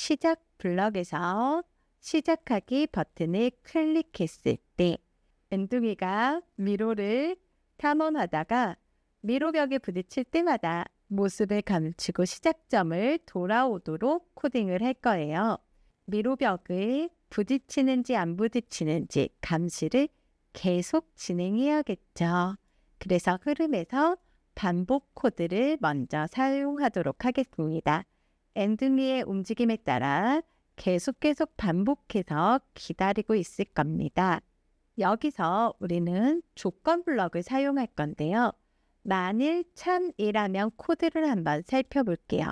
시작 블럭에서 시작하기 버튼을 클릭했을 때 엔둥이가 미로를 탐험하다가 미로벽에 부딪힐 때마다 모습을 감추고 시작점을 돌아오도록 코딩을 할 거예요. 미로벽을 부딪히는지 안 부딪히는지 감시를 계속 진행해야겠죠. 그래서 흐름에서 반복 코드를 먼저 사용하도록 하겠습니다. 엔둥이의 움직임에 따라 계속 반복해서 기다리고 있을 겁니다. 여기서 우리는 조건 블럭을 사용할 건데요. 만일 참이라면 코드를 한번 살펴볼게요.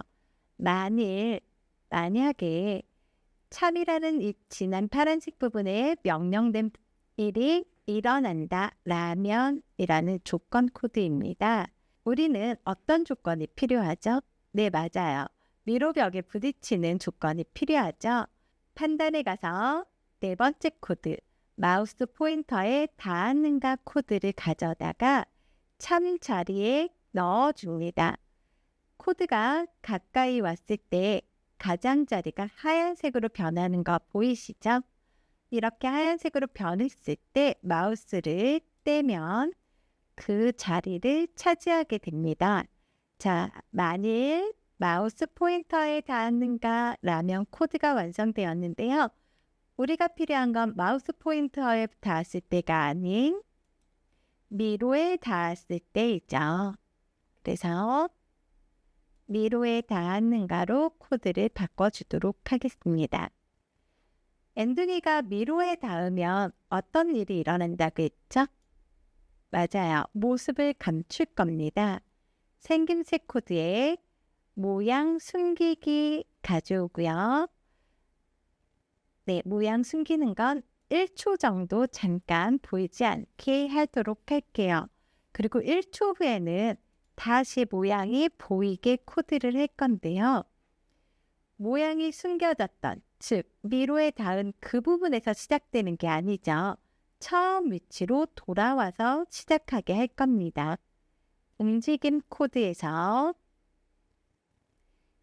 만약에 참이라는 이 진한 파란색 부분에 명령된 일이 일어난다 라면 이라는 조건 코드입니다. 우리는 어떤 조건이 필요하죠? 네, 맞아요. 미로벽에 부딪히는 조건이 필요하죠. 판단에 가서 네 번째 코드, 마우스 포인터에 닿았는가 코드를 가져다가 참 자리에 넣어줍니다. 코드가 가까이 왔을 때 가장자리가 하얀색으로 변하는 거 보이시죠? 이렇게 하얀색으로 변했을 때 마우스를 떼면 그 자리를 차지하게 됩니다. 자, 만일 마우스 포인터에 닿았는가 라면 코드가 완성되었는데요. 우리가 필요한 건 마우스 포인터에 닿았을 때가 아닌 미로에 닿았을 때이죠. 그래서 미로에 닿았는가로 코드를 바꿔주도록 하겠습니다. 엔둥이가 미로에 닿으면 어떤 일이 일어난다고 했죠? 맞아요. 모습을 감출 겁니다. 생김새 코드에 모양 숨기기 가져오고요. 네, 모양 숨기는 건 1초 정도 잠깐 보이지 않게 하도록 할게요. 그리고 1초 후에는 다시 모양이 보이게 코드를 할 건데요. 모양이 숨겨졌던, 즉 미로에 닿은 그 부분에서 시작되는 게 아니죠. 처음 위치로 돌아와서 시작하게 할 겁니다. 움직임 코드에서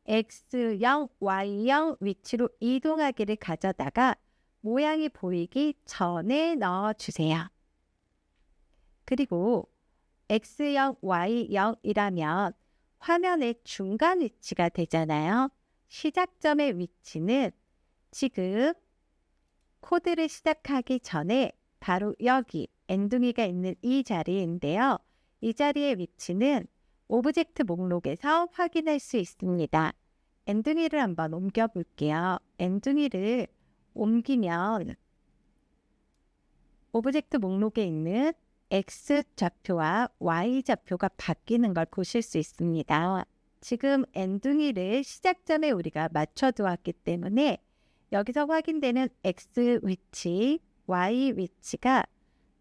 X0, Y0 위치로 이동하기를 가져다가 모양이 보이기 전에 넣어주세요. 그리고 X0, Y0이라면 화면의 중간 위치가 되잖아요. 시작점의 위치는 지금 코드를 시작하기 전에 바로 여기 엔둥이가 있는 이 자리인데요. 이 자리의 위치는 오브젝트 목록에서 확인할 수 있습니다. 엔둥이를 한번 옮겨 볼게요. 엔둥이를 옮기면 오브젝트 목록에 있는 X 좌표와 Y 좌표가 바뀌는 걸 보실 수 있습니다. 지금 엔둥이를 시작점에 우리가 맞춰두었기 때문에 여기서 확인되는 X 위치, Y 위치가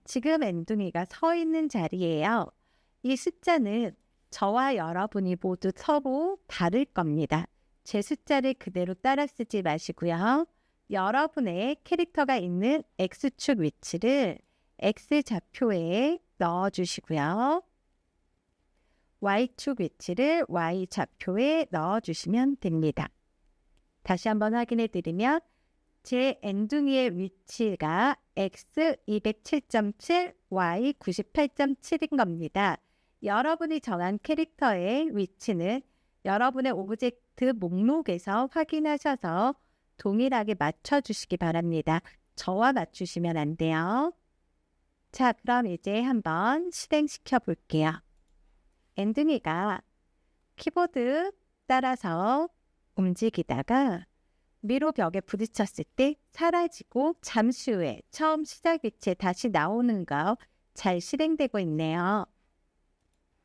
지금 엔둥이가 서 있는 자리예요. 이 숫자는 저와 여러분이 모두 서로 다를 겁니다. 제 숫자를 그대로 따라 쓰지 마시고요. 여러분의 캐릭터가 있는 X축 위치를 X 좌표에 넣어주시고요. Y축 위치를 Y 좌표에 넣어주시면 됩니다. 다시 한번 확인해 드리면 제 엔둥이의 위치가 X 207.7, Y 98.7인 겁니다. 여러분이 정한 캐릭터의 위치는 여러분의 오브젝트 목록에서 확인하셔서 동일하게 맞춰주시기 바랍니다. 저와 맞추시면 안 돼요. 자, 그럼 이제 한번 실행시켜 볼게요. 엔둥이가 키보드 따라서 움직이다가 미로 벽에 부딪혔을 때 사라지고 잠시 후에 처음 시작 위치에 다시 나오는 거 잘 실행되고 있네요.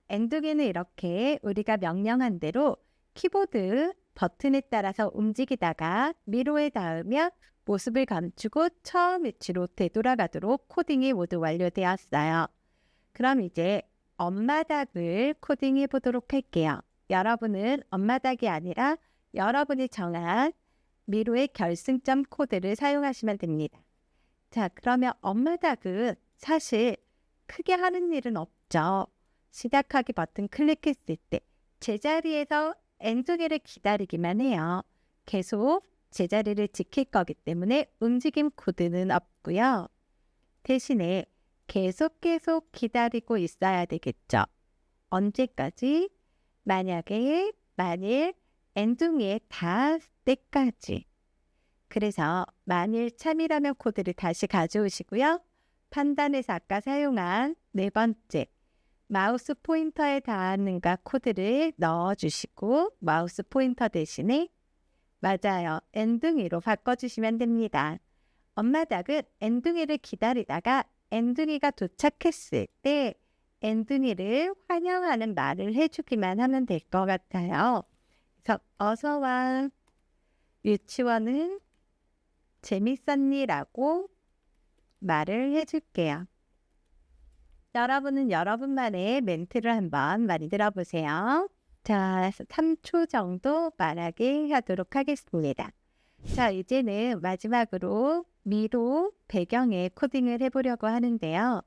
엔둥이는 이렇게 우리가 명령한 대로 키보드 버튼에 따라서 움직이다가 미로에 닿으면 모습을 감추고 처음 위치로 되돌아가도록 코딩이 모두 완료되었어요. 그럼 이제 엄마닭을 코딩해 보도록 할게요. 여러분은 엄마닭이 아니라 여러분이 정한 미로의 결승점 코드를 사용하시면 됩니다. 자, 그러면 엄마닭은 사실 크게 하는 일은 없죠. 시작하기 버튼 클릭했을 때 제자리에서 엔둥이를 기다리기만 해요. 계속 제자리를 지킬 거기 때문에 움직임 코드는 없고요. 대신에 계속 기다리고 있어야 되겠죠. 언제까지? 만일 엔둥이에 닿을 때까지. 그래서 만일 참이라면 코드를 다시 가져오시고요. 판단에서 아까 사용한 네 번째 마우스 포인터에 닿는가 코드를 넣어주시고 마우스 포인터 대신에 맞아요. 엔둥이로 바꿔주시면 됩니다. 엄마 닭은 엔둥이를 기다리다가 엔둥이가 도착했을 때 엔둥이를 환영하는 말을 해주기만 하면 될 것 같아요. 그래서 어서와, 유치원은 재밌었니? 라고 말을 해줄게요. 여러분은 여러분만의 멘트를 한번 많이 들어보세요. 자, 3초 정도 말하게 하도록 하겠습니다. 자, 이제는 마지막으로 미로 배경에 코딩을 해보려고 하는데요.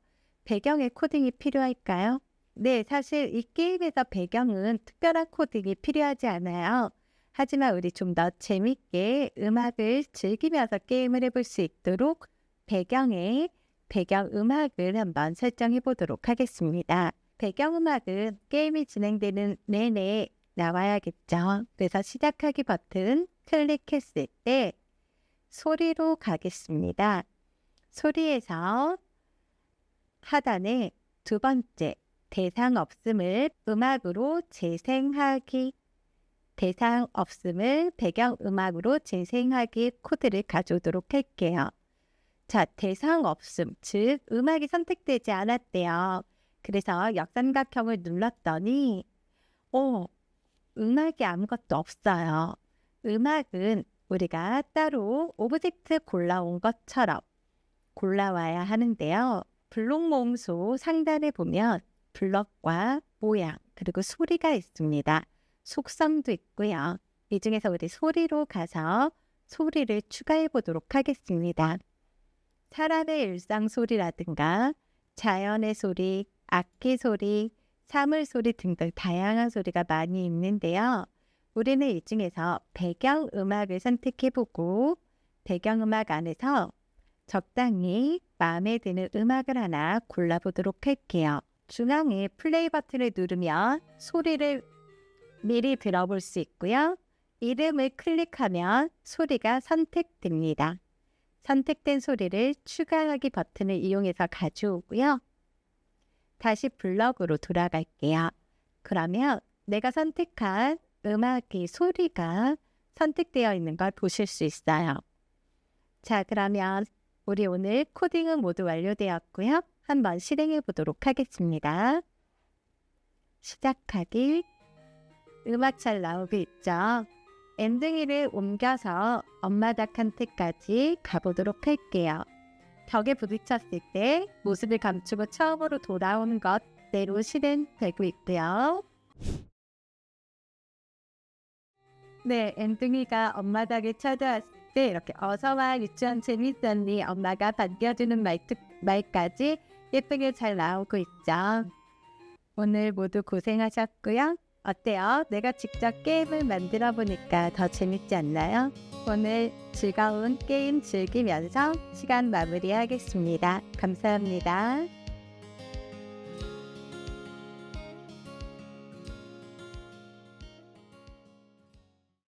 배경에 코딩이 필요할까요? 네, 사실 이 게임에서 배경은 특별한 코딩이 필요하지 않아요. 하지만 우리 좀 더 재밌게 음악을 즐기면서 게임을 해볼 수 있도록 배경에 배경음악을 한번 설정해 보도록 하겠습니다. 배경음악은 게임이 진행되는 내내 나와야겠죠. 그래서 시작하기 버튼 클릭했을 때 소리로 가겠습니다. 소리에서 하단에 두 번째 대상 없음을 음악으로 재생하기, 대상 없음을 배경음악으로 재생하기 코드를 가져오도록 할게요. 자, 대상 없음, 즉 음악이 선택되지 않았대요. 그래서 역삼각형을 눌렀더니 음악이 아무것도 없어요. 음악은 우리가 따로 오브젝트 골라온 것처럼 골라와야 하는데요. 블록 모음소 상단에 보면 블럭과 모양 그리고 소리가 있습니다. 속성도 있고요. 이 중에서 우리 소리로 가서 소리를 추가해 보도록 하겠습니다. 사람의 일상 소리라든가 자연의 소리, 악기 소리, 사물 소리 등등 다양한 소리가 많이 있는데요. 우리는 이 중에서 배경음악을 선택해보고 배경음악 안에서 적당히 마음에 드는 음악을 하나 골라보도록 할게요. 중앙에 플레이 버튼을 누르면 소리를 미리 들어볼 수 있고요. 이름을 클릭하면 소리가 선택됩니다. 선택된 소리를 추가하기 버튼을 이용해서 가져오고요. 다시 블럭으로 돌아갈게요. 그러면 내가 선택한 음악의 소리가 선택되어 있는 걸 보실 수 있어요. 자, 그러면 우리 오늘 코딩은 모두 완료되었고요. 한번 실행해 보도록 하겠습니다. 시작하기. 음악 잘 나오고 있죠? 엔딩이를 옮겨서 엄마 닭한테까지 가보도록 할게요. 벽에 부딪혔을 때 모습을 감추고 처음으로 돌아오는 것대로 실행되고 있고요. 네, 엔딩이가 엄마 닭을 찾아왔을 때 이렇게 어서와 유치원 재밌었니? 엄마가 반겨주는 말까지 예쁘게 잘 나오고 있죠. 오늘 모두 고생하셨고요. 어때요? 내가 직접 게임을 만들어 보니까 더 재밌지 않나요? 오늘 즐거운 게임 즐기면서 시간 마무리하겠습니다. 감사합니다.